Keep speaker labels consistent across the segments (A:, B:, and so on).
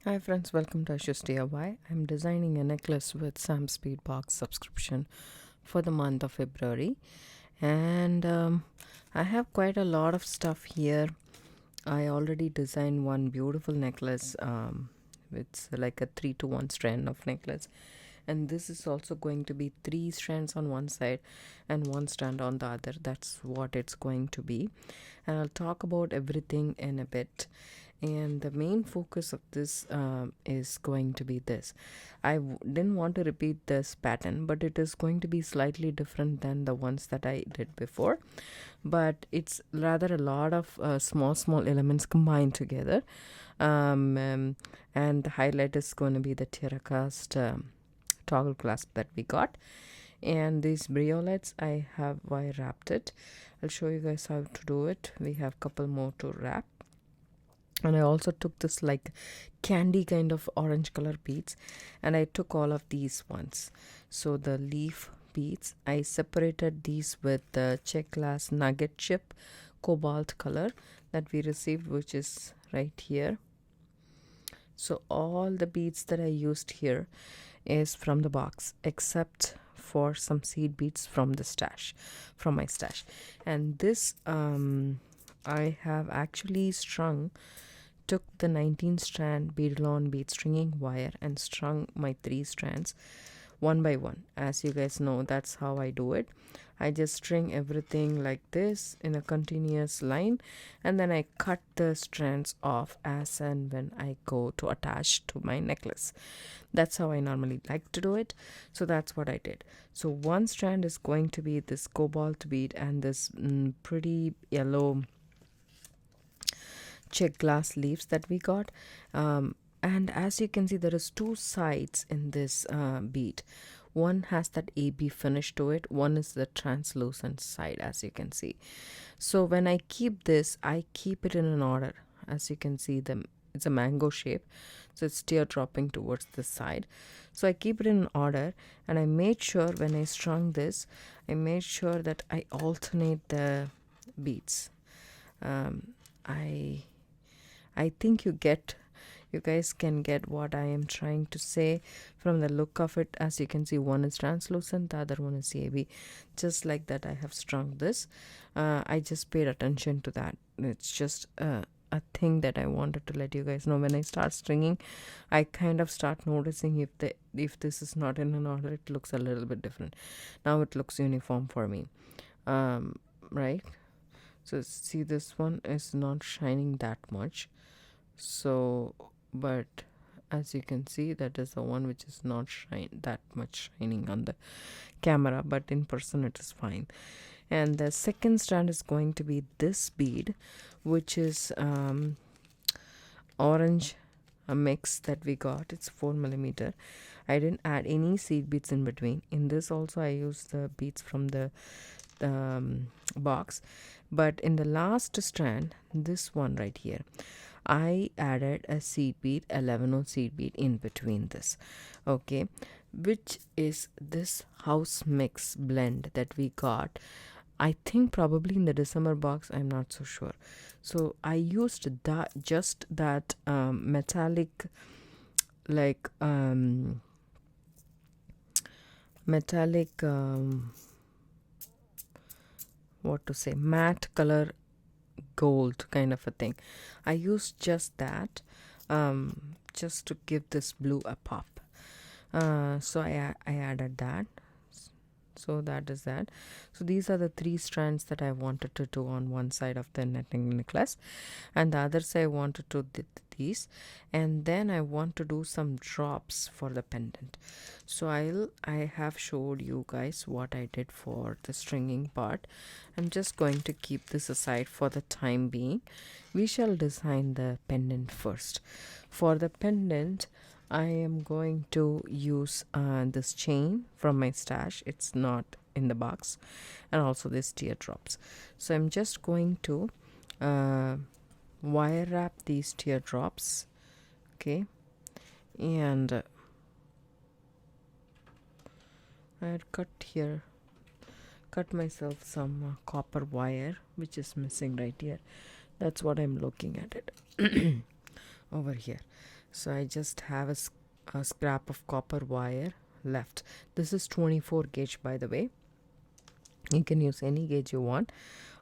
A: Hi friends, welcome to Aishusdiy. I'm designing a necklace with Sam's Bead box subscription for the month of February, and I have quite a lot of stuff here. I already designed one beautiful necklace. It's like a 3-to-1 strand of necklace, and this is also going to be 3 strands on one side and 1 strand on the other. That's what it's going to be, and I'll talk about everything in a bit. And the main focus of this is going to be this. Didn't want to repeat this pattern, but it is going to be slightly different than the ones that I did before, but it's rather a lot of small elements combined together. And the highlight is going to be the terracast toggle clasp that we got, and these briolets I have wire wrapped it. I'll show you guys how to do it. We have a couple more to wrap, and I also took this like candy kind of orange color beads, and I took all of these ones. So the leaf beads, I separated these with the check glass nugget chip cobalt color that we received, which is right here. So all the beads that I used here is from the box, except for some seed beads from the stash, from my stash. And this I have actually took the 19 strand beadalon bead stringing wire and strung my 3 strands one by one. As you guys know, that's how I do it. I just string everything like this in a continuous line, and then I cut the strands off as and when I go to attach to my necklace. That's how I normally like to do it. So that's what I did. So one strand is going to be this cobalt bead and this pretty yellow check glass leaves that we got. And as you can see, there is 2 sides in this bead. One has that AB finish to it, one is the translucent side, as you can see. So when I keep this, I keep it in an order. As you can see, it's a mango shape, so it's teardropping towards the side. So I keep it in order, and I made sure when I strung this, I made sure that I alternate the beads. I think you guys can get what I am trying to say from the look of it. As you can see, one is translucent, the other one is AB. Just like that, I have strung this. I just paid attention to that. It's just a thing that I wanted to let you guys know. When I start stringing, I kind of start noticing if this is not in an order, it looks a little bit different. Now it looks uniform for me, right? So see, this one is not shining that much. So, but as you can see, that is the one which is not that much shining on the camera, but in person it is fine. And the second strand is going to be this bead, which is orange, a mix that we got. It's 4mm. I didn't add any seed beads in between. In this also I used the beads from the box, but in the last strand, this one right here, I added a seed bead, 11 seed bead in between this, okay, which is this house mix blend that we got. I think probably in the December box, I'm not so sure. So I used that metallic, like what to say, matte color gold kind of a thing. I used just that, just to give this blue a pop. So I added that. So that is that. So these are the 3 strands that I wanted to do on one side of the netting necklace, and the other side I wanted to do these, and then I want to do some drops for the pendant. So I have showed you guys what I did for the stringing part. I'm just going to keep this aside for the time being. We shall design the pendant first. For the pendant, I am going to use this chain from my stash. It's not in the box, and also this teardrops. So I'm just going to wire wrap these teardrops, okay, and I had cut myself some copper wire which is missing right here. That's what I'm looking at it. over here. So I just have a scrap of copper wire left. This is 24 gauge, by the way. You can use any gauge you want.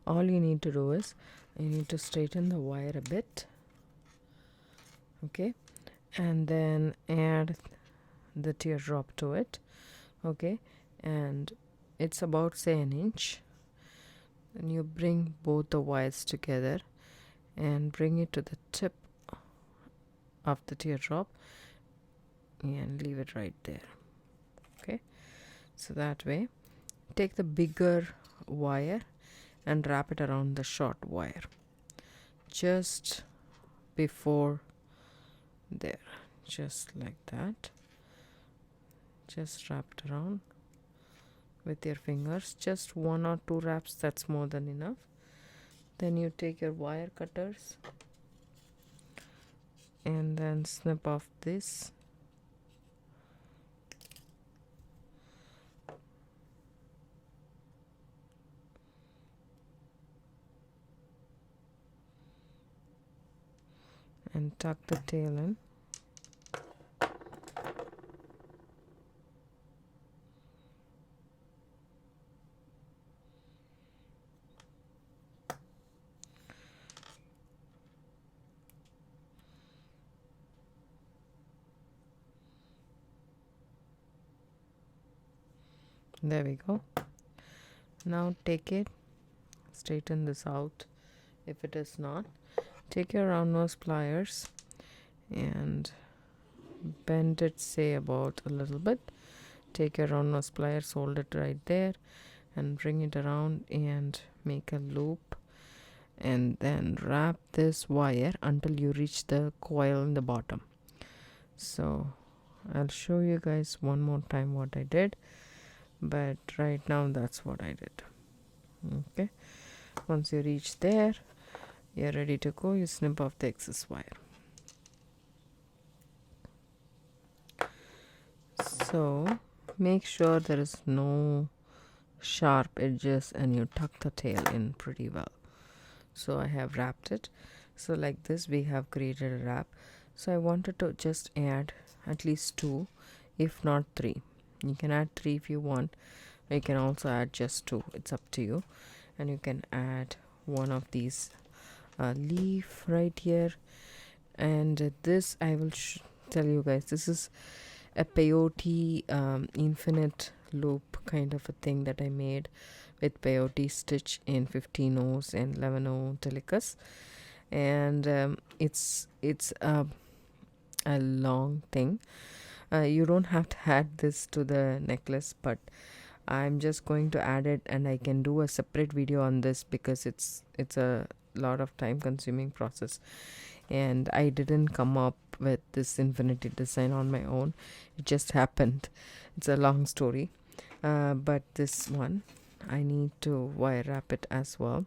A: All you need to do is you need to straighten the wire a bit, okay, and then add the teardrop to it, okay, and it's about, say, an inch. Then you bring both the wires together and bring it to the tip of the teardrop and leave it right there, okay. So that way, take the bigger wire and wrap it around the short wire just before there, just like that. Just wrap it around with your fingers, just 1 or 2 wraps, that's more than enough. Then you take your wire cutters and then snip off this, and tuck the tail in. There we go. Now take it, straighten this out if it is not. Take your round nose pliers and bend it, say, about a little bit. Take your round nose pliers, hold it right there and bring it around and make a loop, and then wrap this wire until you reach the coil in the bottom. So I'll show you guys one more time what I did, but right now that's what I did. Okay, once you reach there, you're ready to go. You snip off the excess wire. So make sure there is no sharp edges and you tuck the tail in pretty well. So I have wrapped it. So like this we have created a wrap. So I wanted to just add at least 2, if not 3. You can add 3 if you want. You can also add just 2. It's up to you. And you can add one of these leaf right here. And this I will tell you guys, this is a peyote infinite loop kind of a thing that I made with peyote stitch in 15 O's and 11 O telecus. And it's a long thing. You don't have to add this to the necklace, but I'm just going to add it, and I can do a separate video on this because it's a lot of time consuming process, and I didn't come up with this infinity design on my own. It just happened. It's a long story, but this one I need to wire wrap it as well.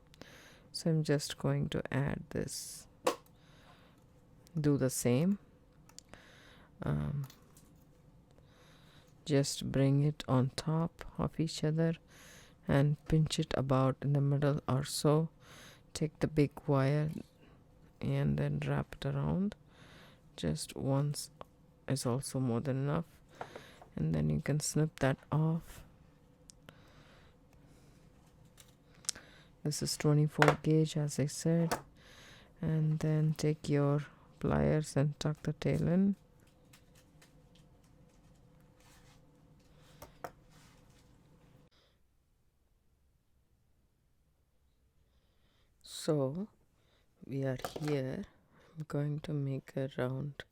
A: So I'm just going to add this, do the same, just bring it on top of each other and pinch it about in the middle or so. Take the big wire and then wrap it around. Just once is also more than enough, and then you can snip that off. This is 24 gauge, as I said, and then take your pliers and tuck the tail in. So we are here. I'm going to make a round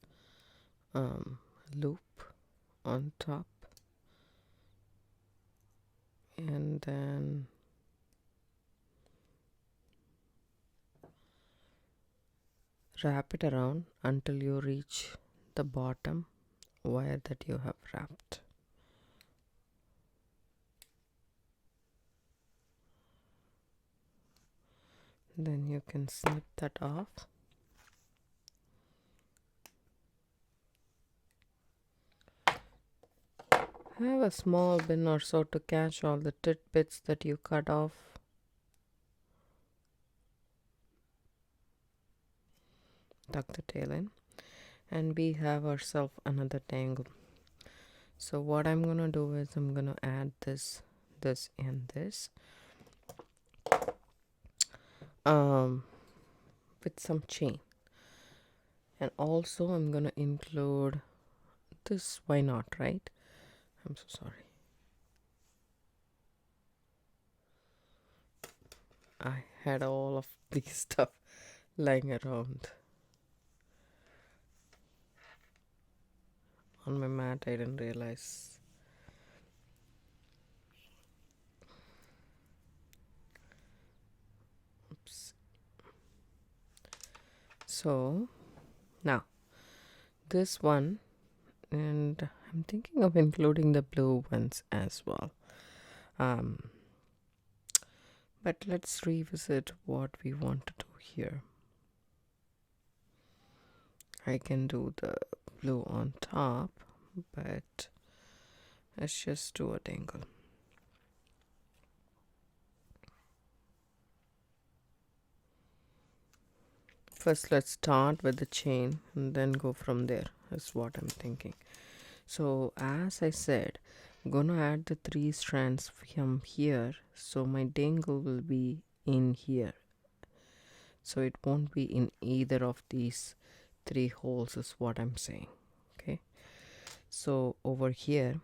A: loop on top, and then wrap it around until you reach the bottom wire that you have wrapped. Then you can snip that off. Have a small bin or so to catch all the tidbits that you cut off. Tuck the tail in. and we have ourselves another tangle. So what I'm gonna do is I'm gonna add this and this with some chain, and also I'm gonna include this. Why not, right? I'm so sorry. I had all of these stuff lying around on my mat. I didn't realize. Oops. So now this one, and I'm thinking of including the blue ones as well. But let's revisit what we want to do here. I can do the blue on top, but let's just do a tangle. First, let's start with the chain and then go from there. That's what I'm thinking. So as I said, I'm gonna add the 3 strands from here, so my dangle will be in here, so it won't be in either of these 3 holes is what I'm saying. Okay, so over here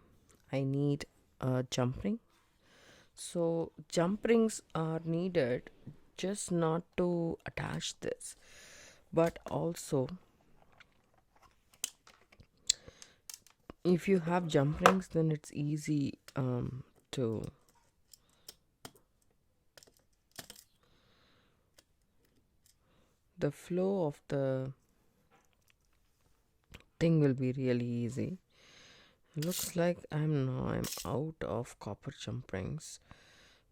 A: I need a jump ring. So jump rings are needed just not to attach this, but also if you have jump rings, then it's easy to the flow of the thing will be really easy. It looks like I'm out of copper jump rings,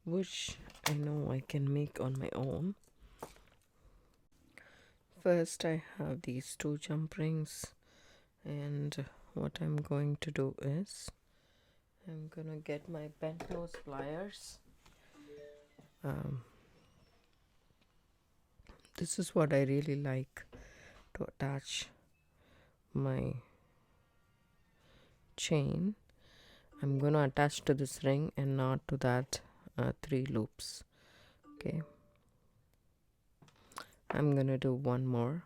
A: which I know I can make on my own. First I have these 2 jump rings, and what I'm going to do is I'm gonna get my bent nose pliers. This is what I really like to attach my chain. I'm gonna attach to this ring and not to that 3 loops. Okay, I'm gonna do one more.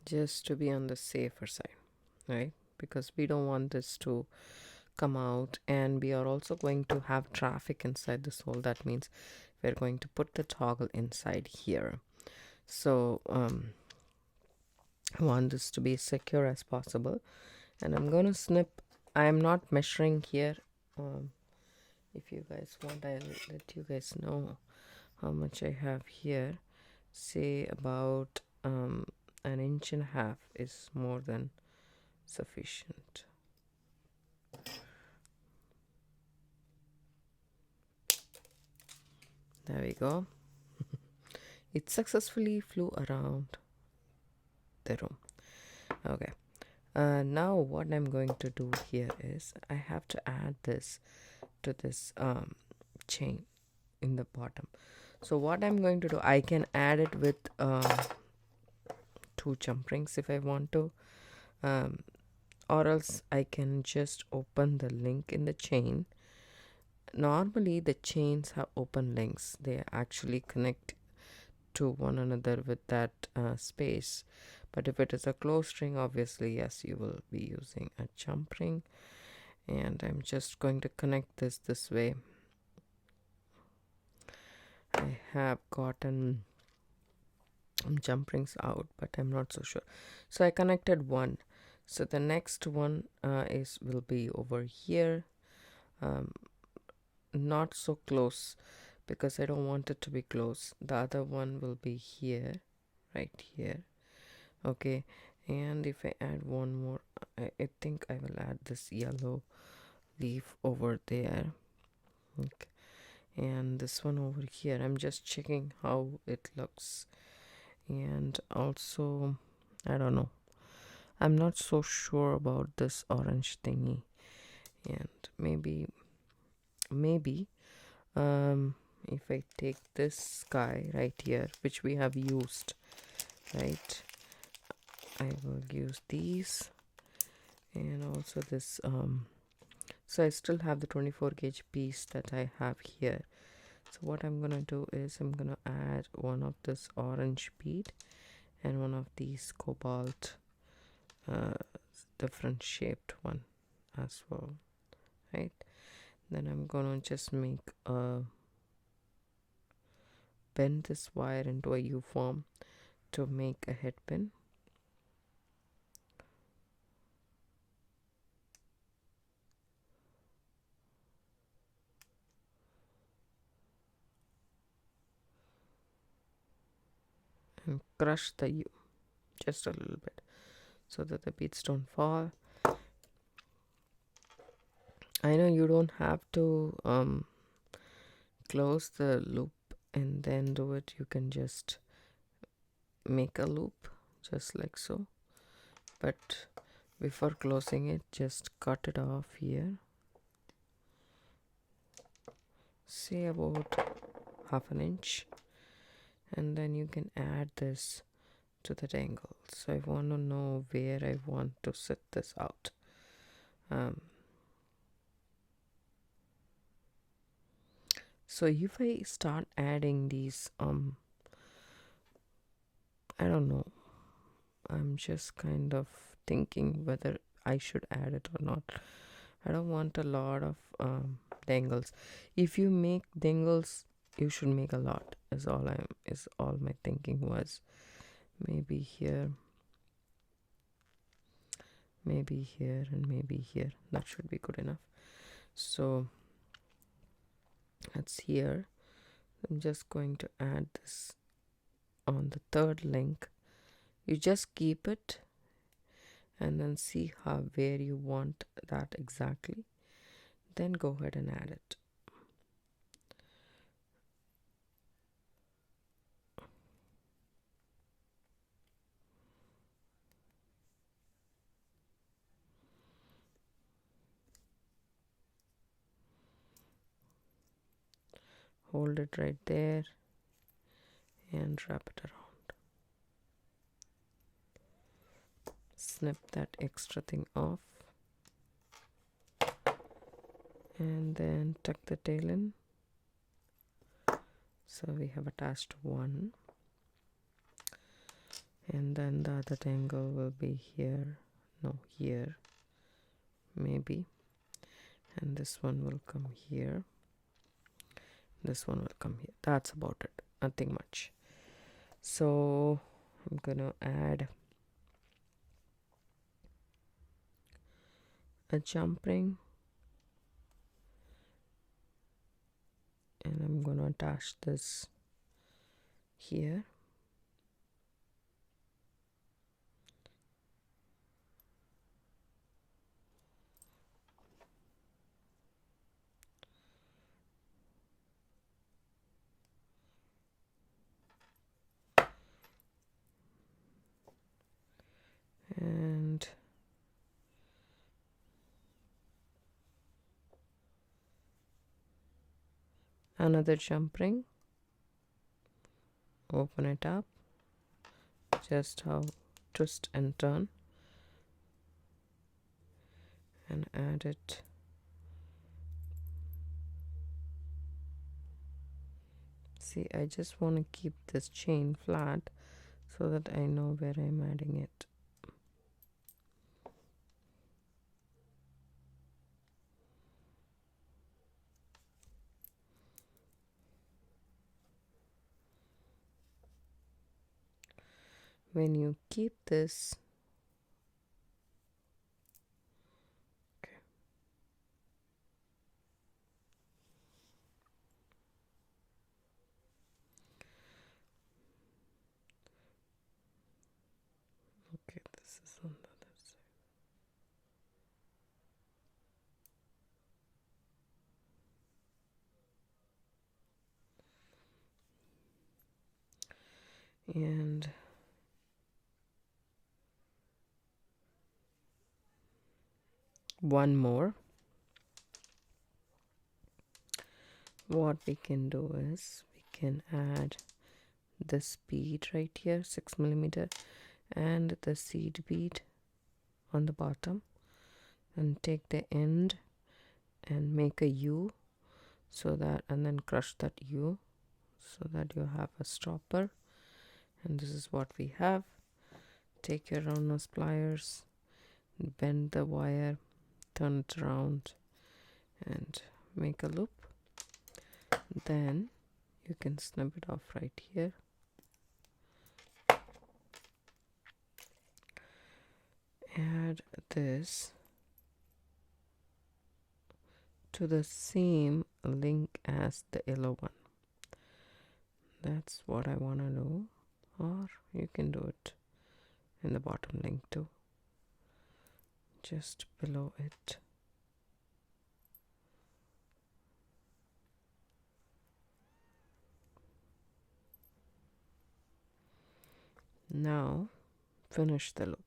A: Just to be on the safer side, right? Because we don't want this to come out, and we are also going to have traffic inside this hole. That means we're going to put the toggle inside here. So I want this to be as secure as possible, and I'm going to snip. I'm not measuring here. If you guys want, I'll let you guys know how much I have here. Say about 1.5 inches is more than sufficient. There we go. It successfully flew around the room. Okay, now what I'm going to do here is I have to add this to this chain in the bottom. So what I'm going to do, I can add it with 2 jump rings if I want to, or else I can just open the link in the chain. Normally the chains have open links, they actually connect to one another with that space. But if it is a closed string, obviously yes, you will be using a jump ring. And I'm just going to connect this way. I have gotten jump rings out, but I'm not so sure. So I connected one. So the next one will be over here. Not so close because I don't want it to be close. The other one will be here, right here. Okay, and if I add one more, I think I will add this yellow leaf over there. Okay, and this one over here, I'm just checking how it looks. And also, I don't know, I'm not so sure about this orange thingy, and maybe if I take this guy right here, which we have used, right, I will use these, and also this so I still have the 24 gauge piece that I have here. So what I'm gonna do is I'm gonna add one of this orange bead and one of these cobalt different shaped one as well, right? Then I'm gonna just make bend this wire into a U form to make a head pin. And crush the U just a little bit so that the beads don't fall. I know you don't have to close the loop and then do it. You can just make a loop just like so, but before closing it, just cut it off here, say about half an inch, and then you can add this to the dangle. So I want to know where I want to set this out. So if I start adding these I don't know, I'm just kind of thinking whether I should add it or not. I don't want a lot of dangles. If you make dangles, you should make a lot, is all my thinking was. Maybe here, maybe here, and maybe here. That should be good enough. So that's here. I'm just going to add this on the third link. You just keep it and then see where you want that exactly, then go ahead and add it. Hold it right there and wrap it around. Snip that extra thing off and then tuck the tail in. So we have attached one, and then the other tangle will be here, no, here maybe, and this one will come here, this one will come here. That's about it, nothing much. So I'm gonna add a jump ring, and I'm gonna attach this here. And another jump ring, open it up, just twist and turn, and add it. See, I just want to keep this chain flat so that I know where I'm adding it. When you keep this, okay, this is on the other side. And one more. What we can do is we can add this bead right here, 6mm, and the seed bead on the bottom, and take the end and make a U, so that, and then crush that U so that you have a stopper. And this is what we have. Take your round nose pliers, bend the wire, turn it around, and make a loop. Then you can snip it off right here. Add this to the same link as the yellow one. That's what I want to do. Or you can do it in the bottom link too, just below it. Now finish the loop.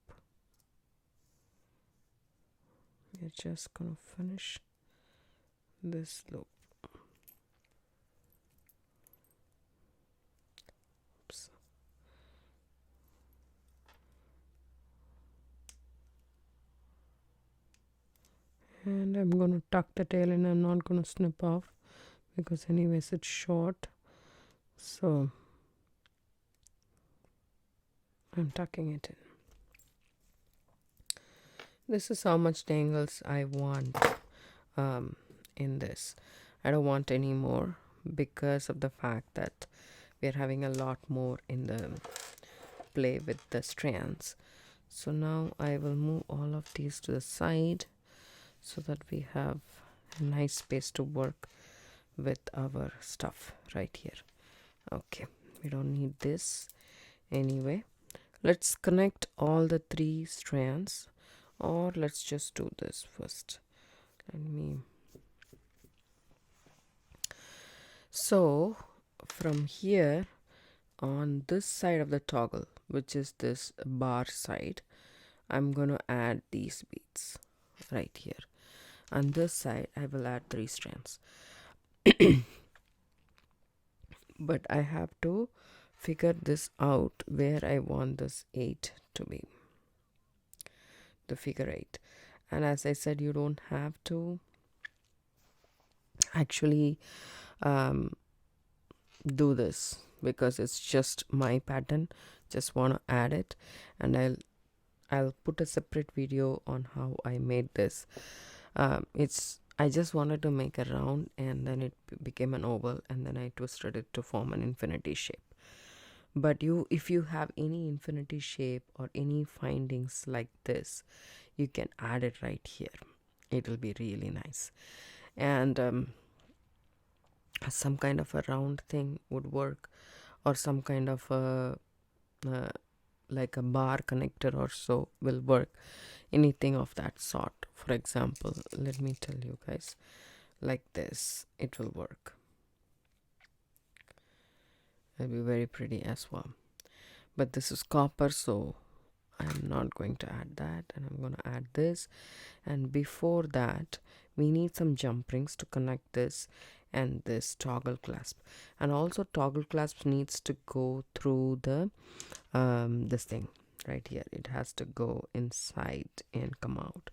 A: We're just gonna finish this loop. Oops. And I'm gonna tuck the tail in. I'm not gonna snip off because anyways it's short, so I'm tucking it in. This is how much tangles I want in this. I don't want any more because of the fact that we're having a lot more in the play with the strands. So now I will move all of these to the side so that we have a nice space to work with our stuff right here. Okay, we don't need this anyway. Let's connect all the 3 strands, or let's just do this first. So from here on this side of the toggle, which is this bar side, I'm going to add these beads right here. On this side I will add 3 strands. But I have to figure this out where I want this 8 to be, the figure 8. And as I said, you don't have to actually do this because it's just my pattern. Just want to add it, and I'll put a separate video on how I made this. I just wanted to make a round, and then it became an oval, and then I twisted it to form an infinity shape. But if you have any infinity shape or any findings like this, you can add it right here. It will be really nice. And some kind of a round thing would work, or some kind of a like a bar connector or so will work. Anything of that sort. For example, let me tell you guys, like this, it will work. It'll be very pretty as well. But this is copper, so I'm not going to add that, and I'm going to add this. And before that, we need some jump rings to connect this and this toggle clasp. And also toggle clasp needs to go through the this thing right here. It has to go inside and come out.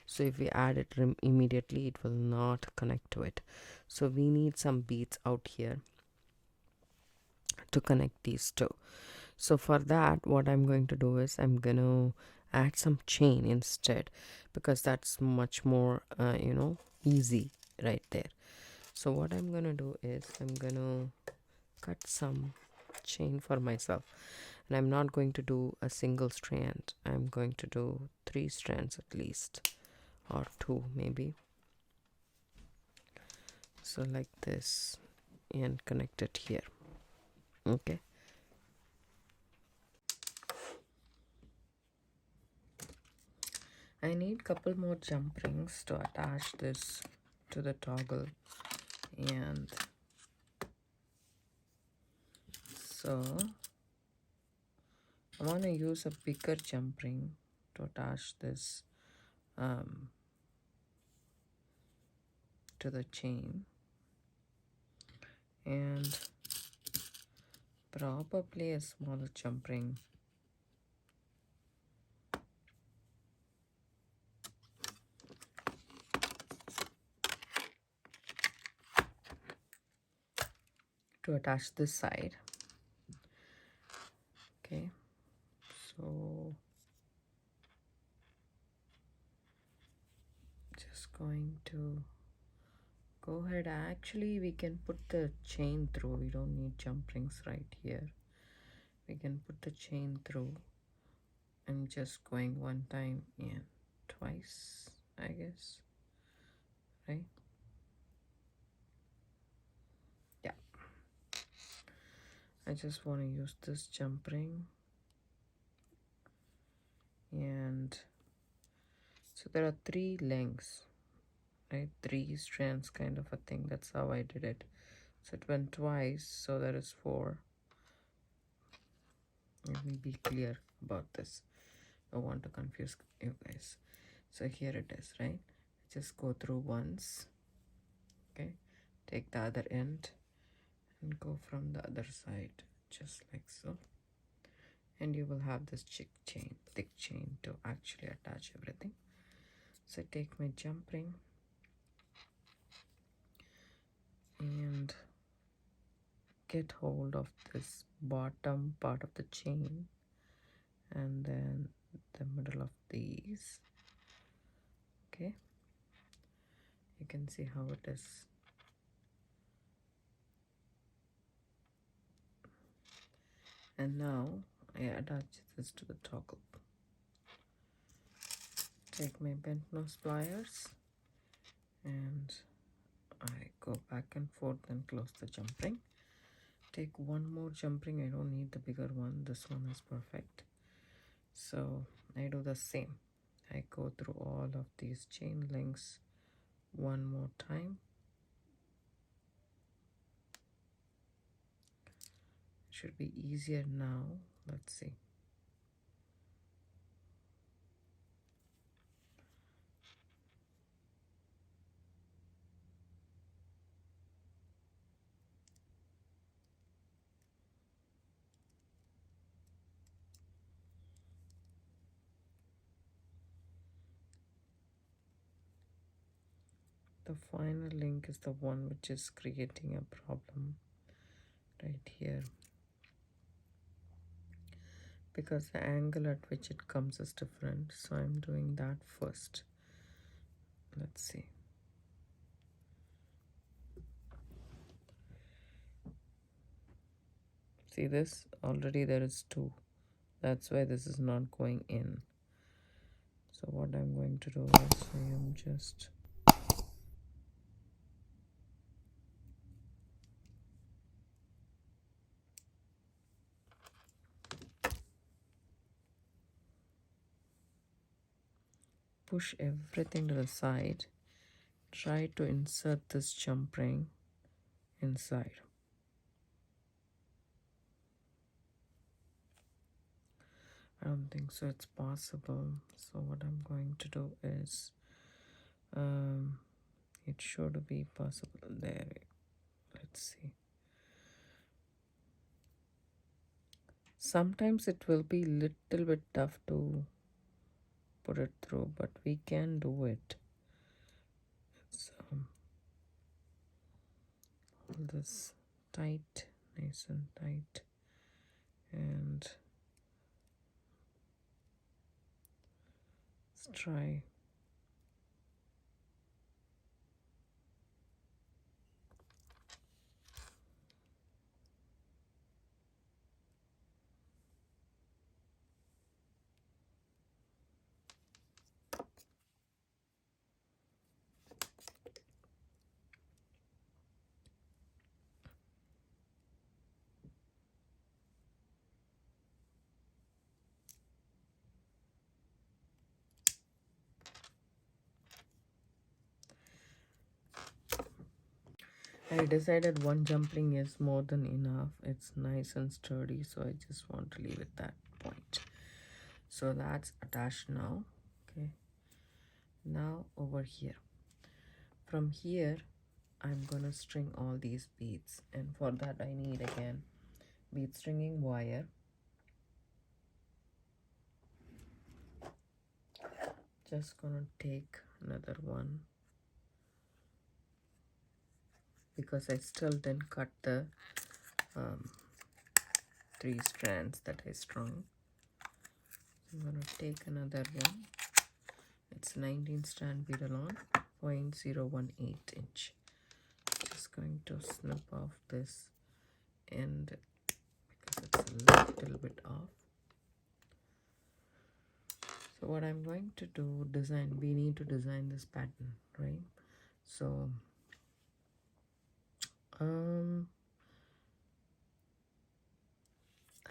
A: So if we add it immediately, it will not connect to it. So we need some beads out here to connect these two. So for that, what I'm going to do is I'm going to add some chain instead, because that's much more easy right there. So what I'm going to do is I'm going to cut some chain for myself, and I'm not going to do a single strand. I'm going to do 3 strands at least, or 2 maybe. So like this, and connect it here. Okay. I need couple more jump rings to attach this to the toggle, and so I want to use a bigger jump ring to attach this to the chain and probably a small jump ring. To attach this side. Okay, so just going to go ahead. Actually, we can put the chain through. We don't need jump rings right here. We can put the chain through. I'm just going one time and twice, I guess, right? Yeah. I just want to use this jump ring. And so there are 3 lengths, right? 3 strands kind of a thing. That's how I did it. So it went twice, so that is 4. Let me be clear about this. I don't want to confuse you guys. So here it is, right? Just go through once. Okay, take the other end and go from the other side, just like so. And you will have this thick chain to actually attach everything. So I take my jump ring and get hold of this bottom part of the chain and then the middle of these. Okay, you can see how it is. And now I attach this to the toggle. Take my bent nose pliers and I go back and forth and close the jump ring. Take one more jump ring. I don't need the bigger one. This one is perfect. So I do the same. I go through all of these chain links one more time. It should be easier now. Let's see. The final link is the one which is creating a problem right here, because the angle at which it comes is different. So I'm doing that first. Let's see. See this? Already there is 2. That's why this is not going in. So what I'm going to do is I am just push everything to the side. Try to insert this jump ring inside. I don't think so it's possible. So what I'm going to do is it should be possible there. Let's see. Sometimes it will be little bit tough to put it through, but we can do it. So hold this tight, nice and tight, and let's try. I decided one jump ring is more than enough. It's nice and sturdy, so I just want to leave it that point. So that's attached now. Okay, now over here. From here I'm gonna string all these beads, and for that I need again bead stringing wire. Just gonna take another one because I still didn't cut the 3 strands that I strung. I'm gonna take another one. It's 19 strand bead along, 0.018 inch. Just going to snip off this end because it's a little bit off. So what I'm going to do, we need to design this pattern, right? So I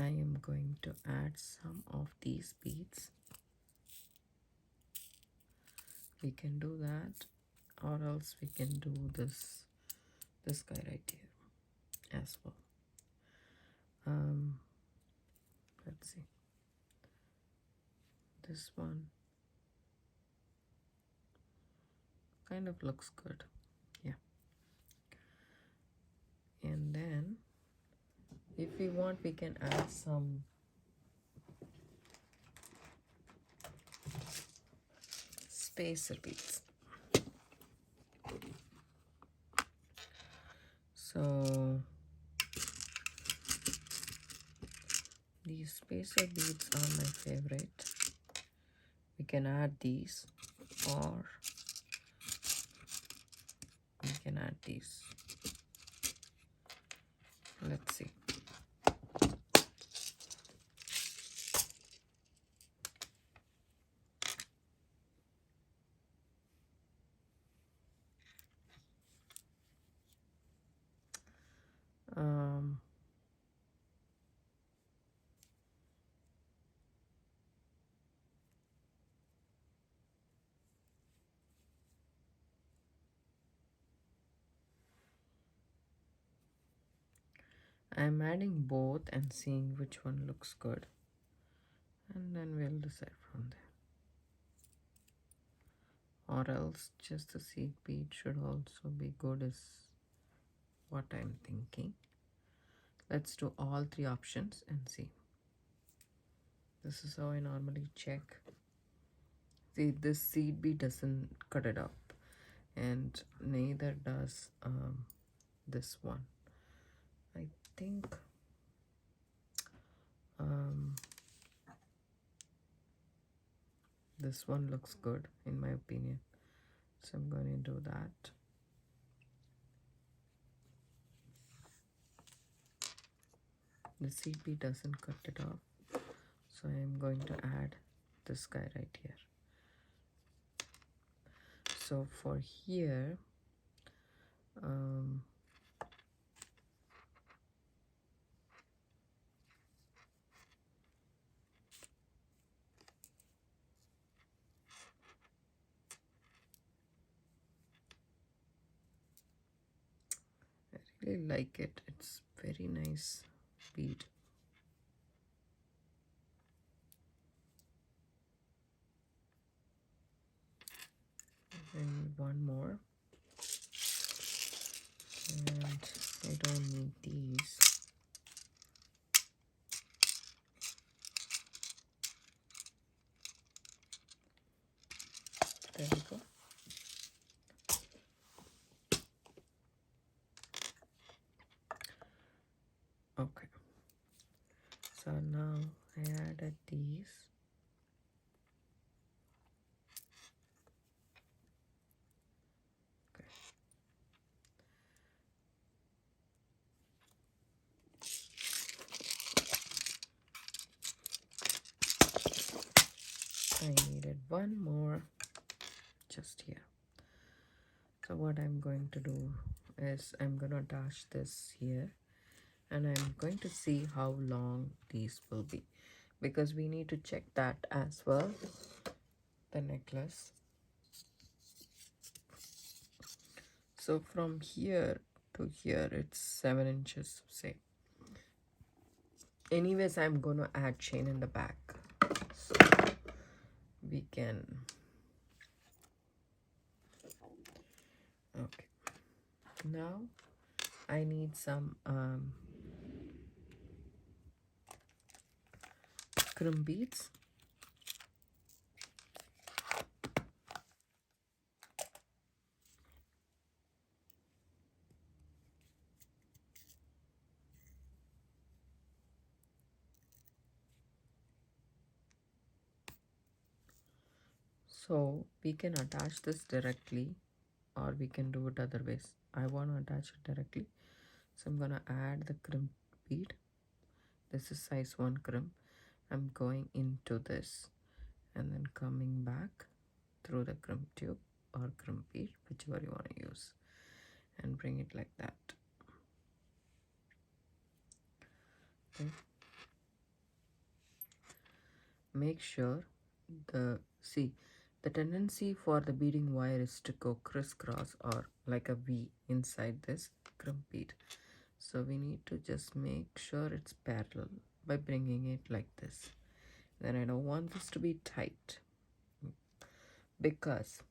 A: am going to add some of these beads. We can do that, or else we can do this guy right here as well. Let's see, this one kind of looks good, yeah. And then if we want, we can add some spacer beads. So these spacer beads are my favorite. We can add these, or we can add these. Let's see. I'm adding both and seeing which one looks good, and then we'll decide from there. Or else just the seed bead should also be good, is what I'm thinking. Let's do all 3 options and see. This is how I normally check. See, this seed bead doesn't cut it up, and neither does this one. I think this one looks good in my opinion, so I'm going to do that. The seed bead doesn't cut it off, so I'm going to add this guy right here. So for here, I really like it. It's very nice bead. And one more, and I don't need these. There we go. Okay, so now I added these. Okay. I needed one more just here. So what I'm going to do is I'm going to attach this here, and I'm going to see how long these will be, because we need to check that as well, the necklace. So from here to here it's 7 inches, say. Anyways, I'm going to add chain in the back, so we can. Okay, Now I need some crimp beads. So we can attach this directly, or we can do it other ways. I want to attach it directly, so I'm going to add the crimp bead. This is size 1 crimp. I'm going into this and then coming back through the crimp tube or crimp bead, whichever you want to use, and bring it like that. Okay. Make sure the tendency for the beading wire is to go crisscross or like a V inside this crimp bead. So we need to just make sure it's parallel by bringing it like this. Then I don't want this to be tight, because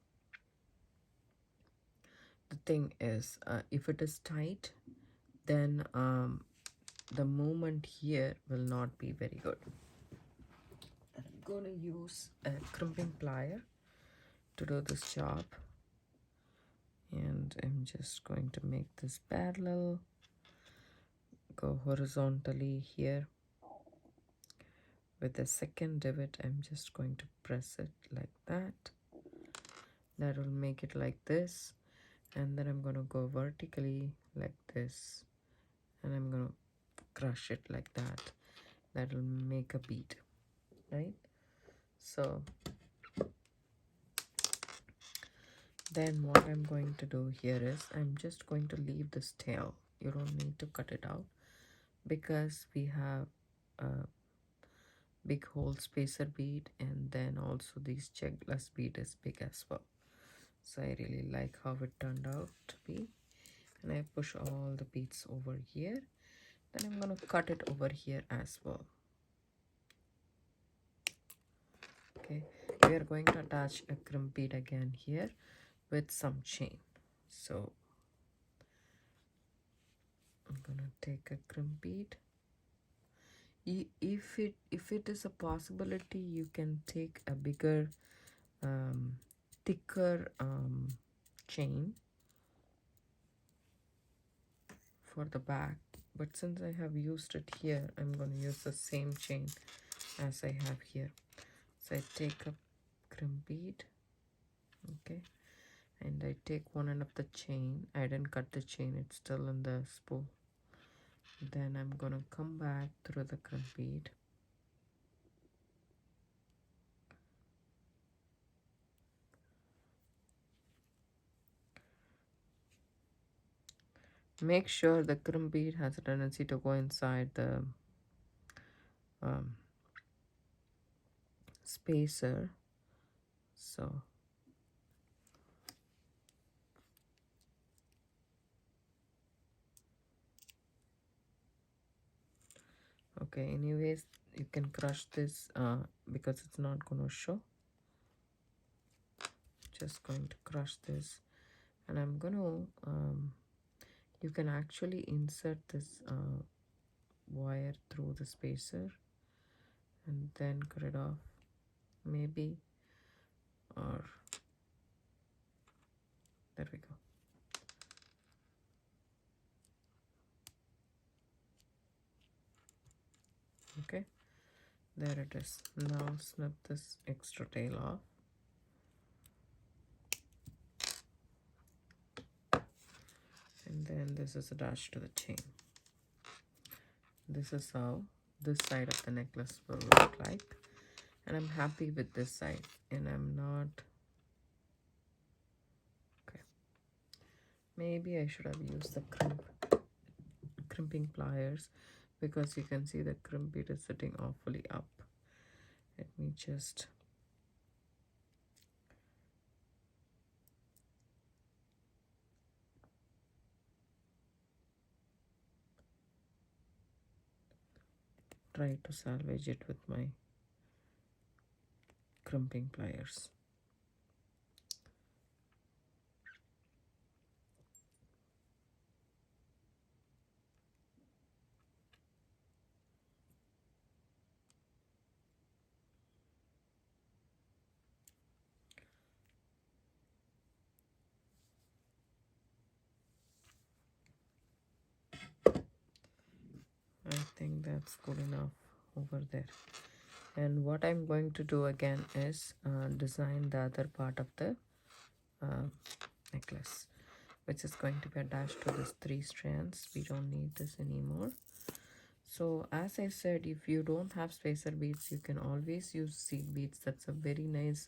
A: the thing is, if it is tight, then the movement here will not be very good. And I'm going to use a crimping plier to do this job, and I'm just going to make this parallel, go horizontally here. With the second divot, I'm just going to press it like that. That will make it like this, and then I'm going to go vertically like this, and I'm going to crush it like that. That will make a bead, right? So then what I'm going to do here is I'm just going to leave this tail. You don't need to cut it out, because we have a big hole spacer bead, and then also these check glass bead is big as well. So I really like how it turned out to be, and I push all the beads over here. Then I'm going to cut it over here as well. Okay, we are going to attach a crimp bead again here with some chain. So I'm gonna take a crimp bead. If it is a possibility, you can take a bigger thicker chain for the back, but since I have used it here, I'm going to use the same chain as I have here. So I take a crimp bead, okay, and I take one end of the chain. I didn't cut the chain, it's still in the spool. Then I'm going to come back through the crimp bead, make sure the crimp bead has a tendency to go inside the spacer. So okay, anyways, you can crush this because it's not going to show. Just going to crush this, and I'm going to you can actually insert this wire through the spacer and then cut it off, maybe, or there we go. Okay, there it is. Now snip this extra tail off, and then this is attached to the chain. This is how this side of the necklace will look like, and I'm happy with this side, and I'm not okay. Maybe I should have used the crimping pliers, because you can see the crimp bead is sitting awfully up. Let me just try to salvage it with my crimping pliers. that's good enough over there. And what I'm going to do again is design the other part of the necklace, which is going to be attached to this 3 strands. We don't need this anymore. So as I said, if you don't have spacer beads, you can always use seed beads. That's a very nice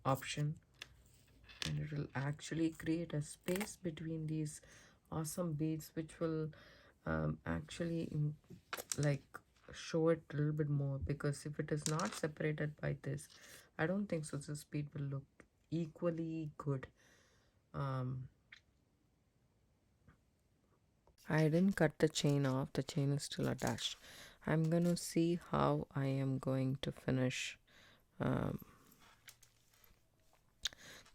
A: option, and it will actually create a space between these awesome beads, which will actually like show it a little bit more, because if it is not separated by this, I don't think so this bead will look equally good. I didn't cut the chain off, the chain is still attached. I'm gonna see how I am going to finish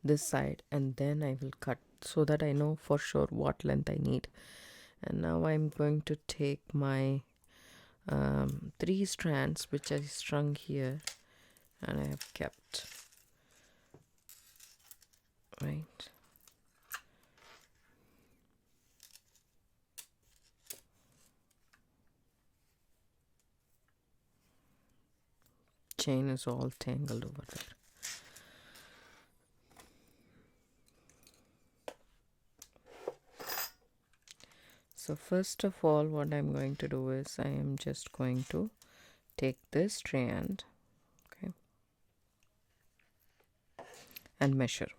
A: this side, and then I will cut so that I know for sure what length I need. And now I'm going to take my 3 strands which I strung here, and I have kept right. Chain is all tangled over there. So first of all, what I'm going to do is I am just going to take this strand, okay, and measure.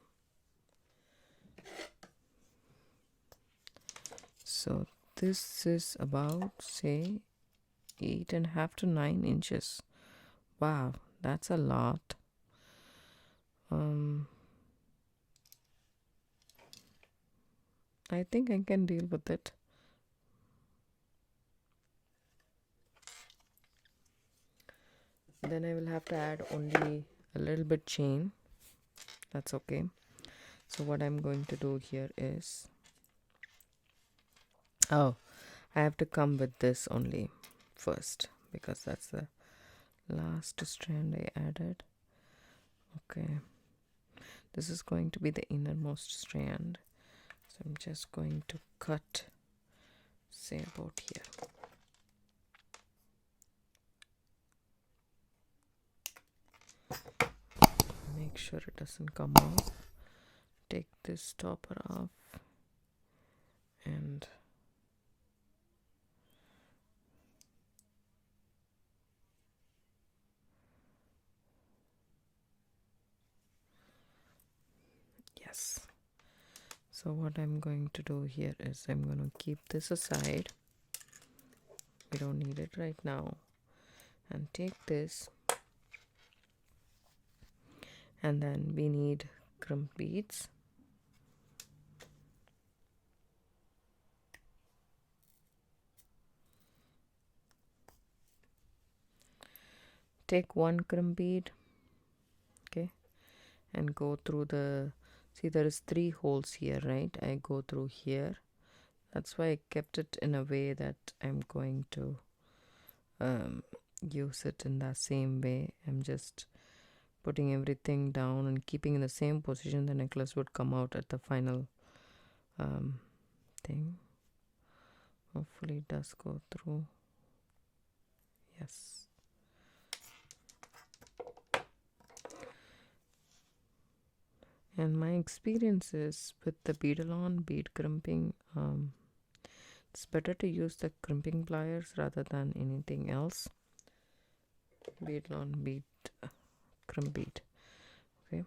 A: So this is about, say, 8.5 to 9 inches. Wow, that's a lot. I think I can deal with it. Then I will have to add only a little bit chain. That's okay. So what I'm going to do here is, I have to come with this only first, because that's the last strand I added. Okay, this is going to be the innermost strand, so I'm just going to cut, say, about here. Make sure it doesn't come off. Take this stopper off, and yes. So what I'm going to do here is I'm going to keep this aside. We don't need it right now. And take this, and then we need crimp beads. Take 1 crimp bead, okay, and go through the, see, there is 3 holes here, right? I go through here. That's why I kept it in a way that I'm going to use it in the same way. I'm just putting everything down and keeping in the same position. The necklace would come out at the final thing. Hopefully it does go through. Yes. And my experience is with the bead-along bead crimping, it's better to use the crimping pliers rather than anything else. Bead-along bead crimp bead. Okay,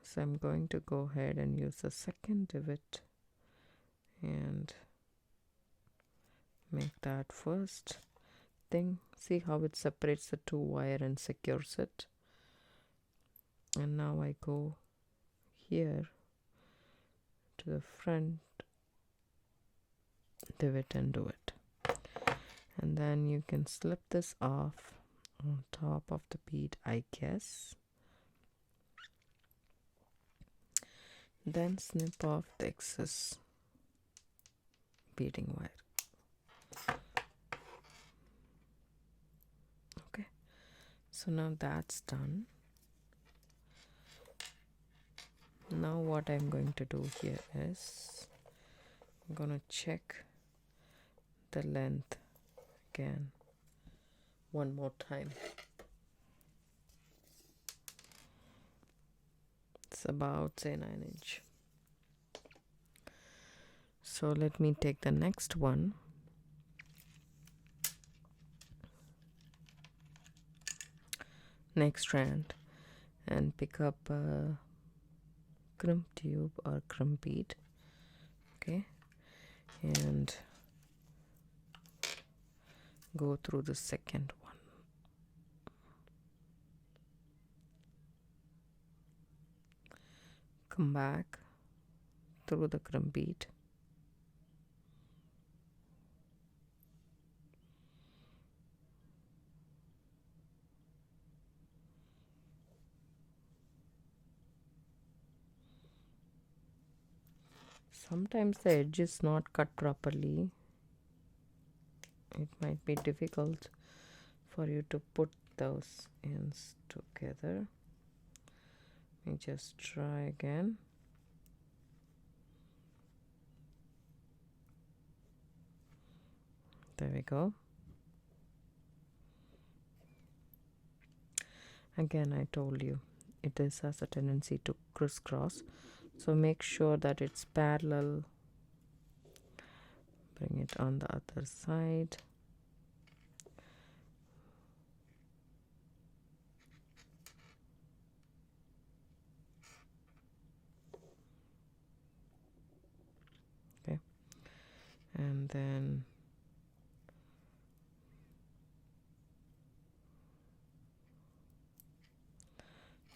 A: so I'm going to go ahead and use the second divot and make that first thing. See how it separates the 2 wire and secures it. And now I go here to the front divot and do it. And then you can slip this off on top of the bead, I guess. Then snip off the excess beading wire. Okay, so now that's done. Now what I'm going to do here is I'm going to check the length again one more time. It's about say 9 inch. So let me take the next one. Next strand, and pick up a crimp tube or crimp bead. Okay, and go through the second one. Come back through the crimp bead. Sometimes the edge is not cut properly. It might be difficult for you to put those ends together. Let me just try again. There we go. Again, I told you it has a tendency to crisscross, so make sure that it's parallel. Bring it on the other side. Okay, and then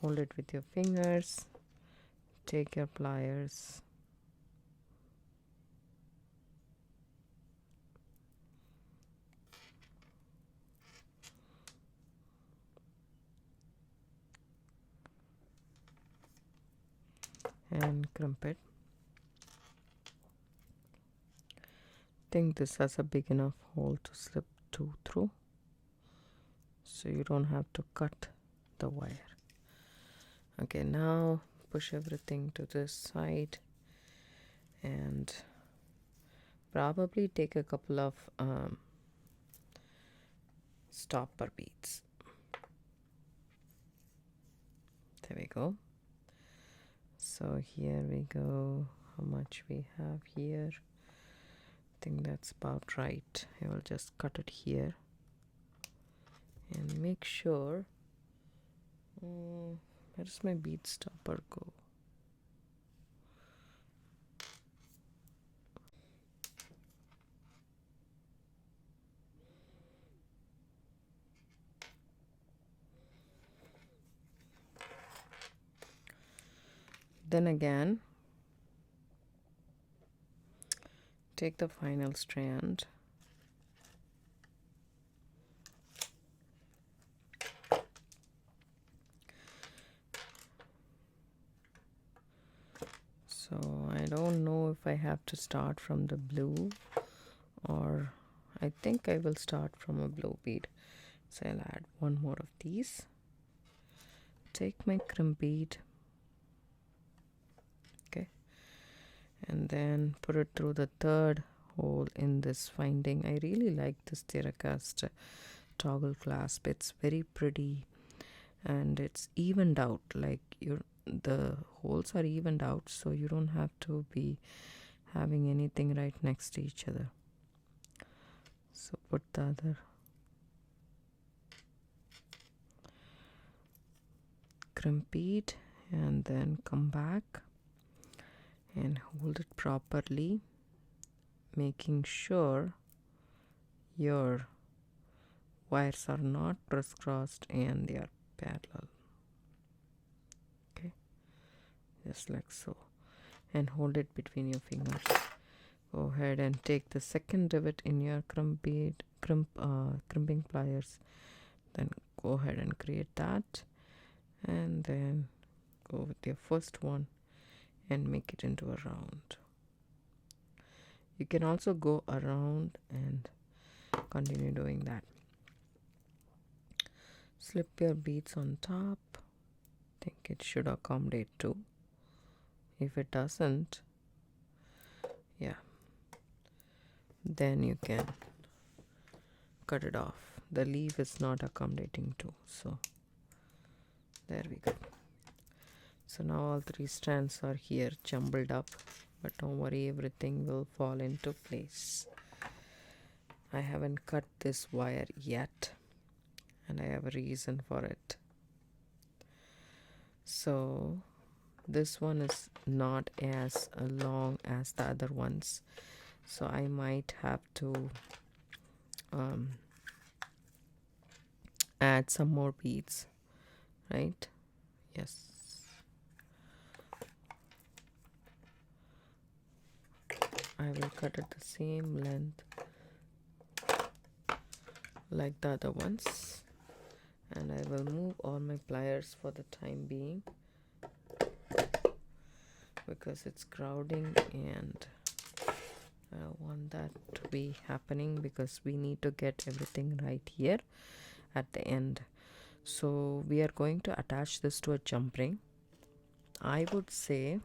A: hold it with your fingers, take your pliers, and crimp it. I think this has a big enough hole to slip through, so you don't have to cut the wire. Okay, now push everything to this side and probably take a couple of stopper beads. There we go. So here we go. How much we have here? I think that's about right. I will just cut it here and make sure. Where does my bead stopper go? Then again, take the final strand, so I don't know if I have to start from the blue, or I think I will start from a blue bead. So I'll add one more of these. Take my crimp bead, okay, and then put it through the third hole in this finding. I really like this Theracast toggle clasp. It's very pretty and it's evened out, like the holes are evened out, so you don't have to be having anything right next to each other. So put the other crimp bead and then come back and hold it properly, making sure your wires are not crisscrossed and they are parallel. Okay, just like so, and hold it between your fingers. Go ahead and take the second rivet in your crimping pliers, then go ahead and create that, and then go with your first one and make it into a round. You can also go around and continue doing that. Slip your beads on top. I think it should accommodate too. If it doesn't, yeah, then you can cut it off. The leaf is not accommodating too, so there we go. So now all 3 strands are here jumbled up, but don't worry, everything will fall into place. I haven't cut this wire yet, and I have a reason for it. So this one is not as long as the other ones, so I might have to add some more beads, right? Yes. I will cut it the same length like the other ones, and I will move all my pliers for the time being because it's crowding, and I don't want that to be happening because we need to get everything right here at the end. So we are going to attach this to a jump ring. I would say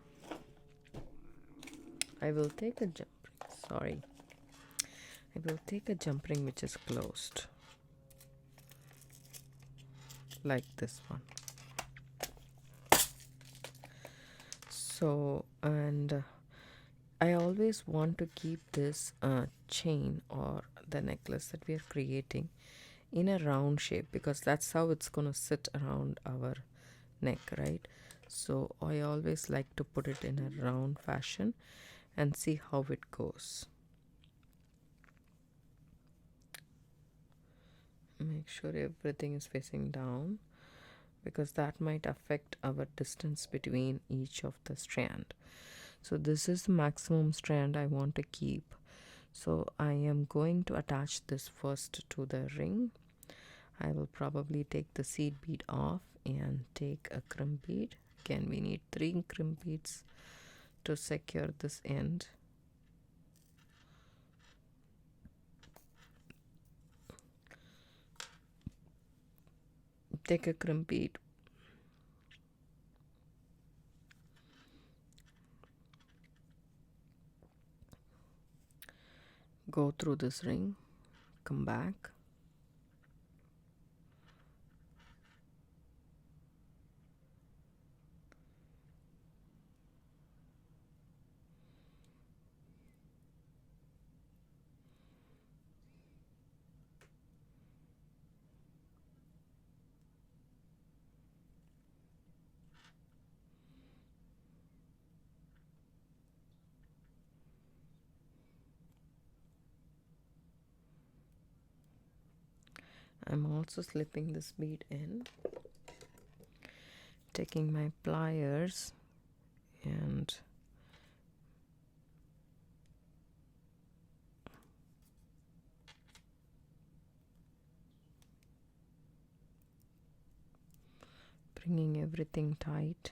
A: I will take a jump ring. Sorry. I will take a jump ring which is closed, like this one. So, and I always want to keep this chain or the necklace that we are creating in a round shape because that's how it's going to sit around our neck, right? So I always like to put it in a round fashion and see how it goes. Make sure everything is facing down because that might affect our distance between each of the strand. So this is the maximum strand I want to keep. So I am going to attach this first to the ring. I will probably take the seed bead off and take a crimp bead. Again, we need 3 crimp beads to secure this end. Take a crimp bead. Go through this ring, come back. I'm also slipping this bead in, taking my pliers and bringing everything tight.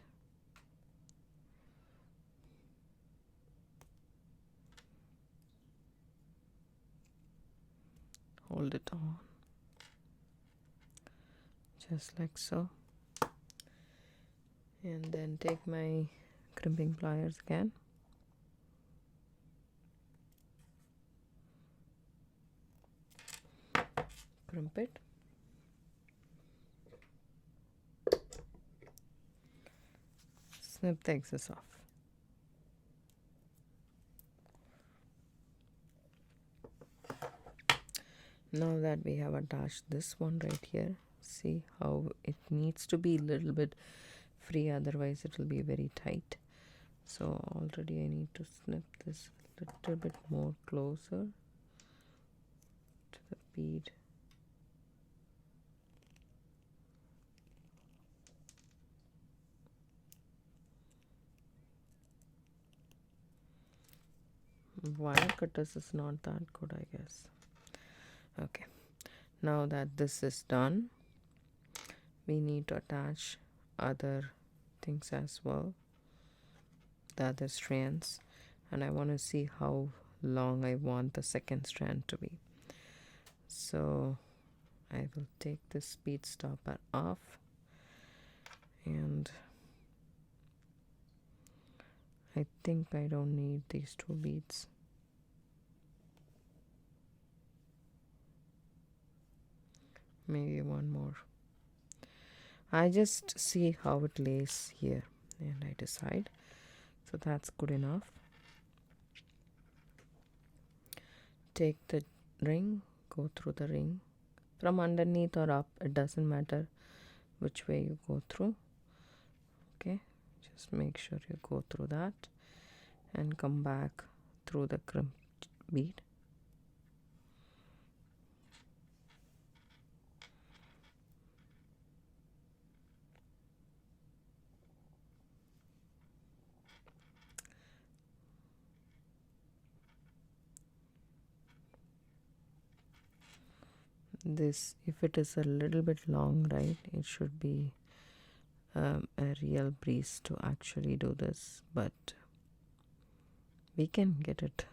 A: Hold it on, just like so. And then take my crimping pliers again. Crimp it. Snip the excess off. Now that we have attached this one right here, see how it needs to be a little bit free, otherwise it will be very tight. So already I need to snip this a little bit more closer to the bead. Wire cutters is not that good, I guess. Okay, now that this is done, we need to attach other things as well, the other strands, and I want to see how long I want the second strand to be. So I will take this bead stopper off, and I think I don't need these 2 beads. maybe one more. I just see how it lays here and I decide. So that's good enough. Take the ring, go through the ring from underneath or up, it doesn't matter which way you go through. Okay, just make sure you go through that and come back through the crimped bead. This, if it is a little bit long, right, it should be a real breeze to actually do this, but we can get it.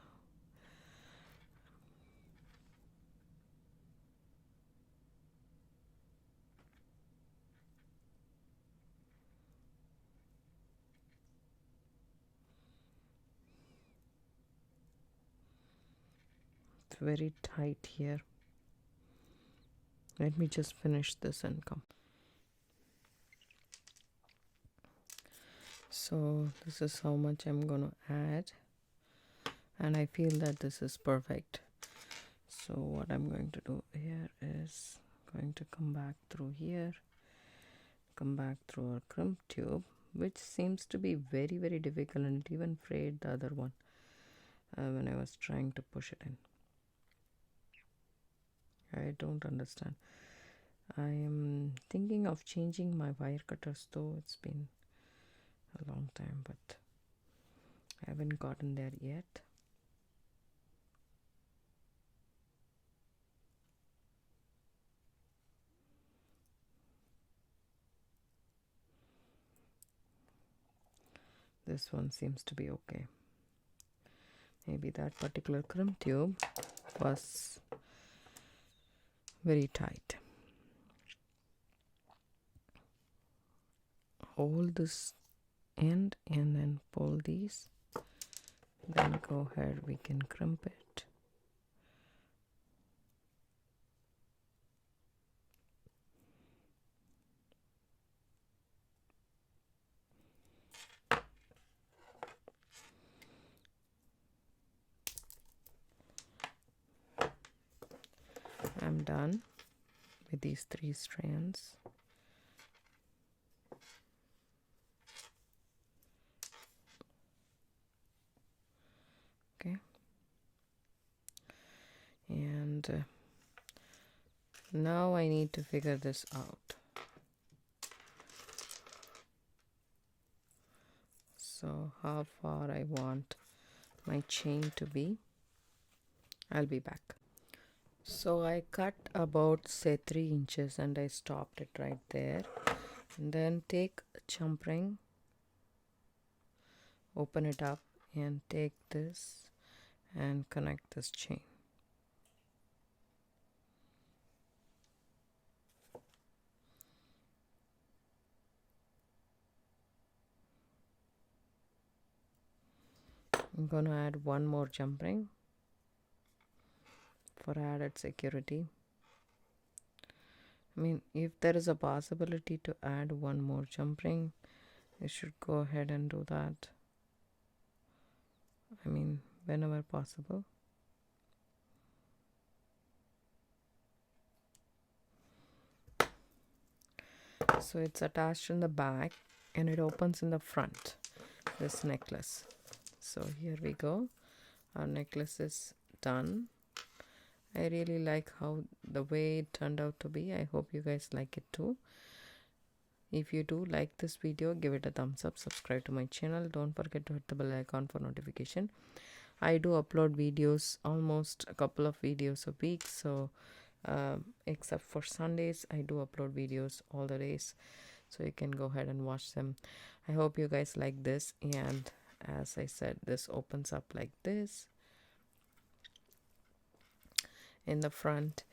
A: It's very tight here. Let me just finish this and come. So this is how much I'm gonna add, and I feel that this is perfect. So what I'm going to do here is going to come back through here, come back through our crimp tube, which seems to be very, very difficult, and it even frayed the other one when I was trying to push it in. I don't understand. I am thinking of changing my wire cutters, though it's been a long time, but I haven't gotten there yet. This one seems to be okay. Maybe that particular crimp tube was very tight. Hold this end and then pull these, then go ahead, we can crimp it. I'm done with these 3 strands. Okay, and now I need to figure this out. So how far I want my chain to be. I'll be back. So I cut about, say, 3 inches and I stopped it right there. And then take a jump ring, open it up and take this and connect this chain. I'm going to add one more jump ring for added security. I mean, if there is a possibility to add one more jump ring, you should go ahead and do that. I mean, whenever possible. So it's attached in the back and it opens in the front, this necklace. So here we go, our necklace is done. I really like how the way it turned out to be. I hope you guys like it too. If you do like this video, give it a thumbs up, subscribe to my channel, don't forget to hit the bell icon for notification. I do upload videos, almost a couple of videos a week, so except for Sundays, I do upload videos all the days, so you can go ahead and watch them. I hope you guys like this, and as I said, this opens up like this in the front,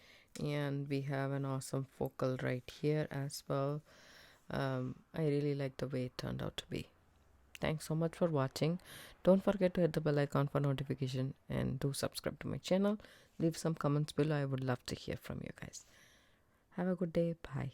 A: and we have an awesome focal right here as well. I really like the way it turned out to be. Thanks so much for watching. Don't forget to hit the bell icon for notification and do subscribe to my channel. Leave some comments below. I would love to hear from you guys. Have a good day. Bye.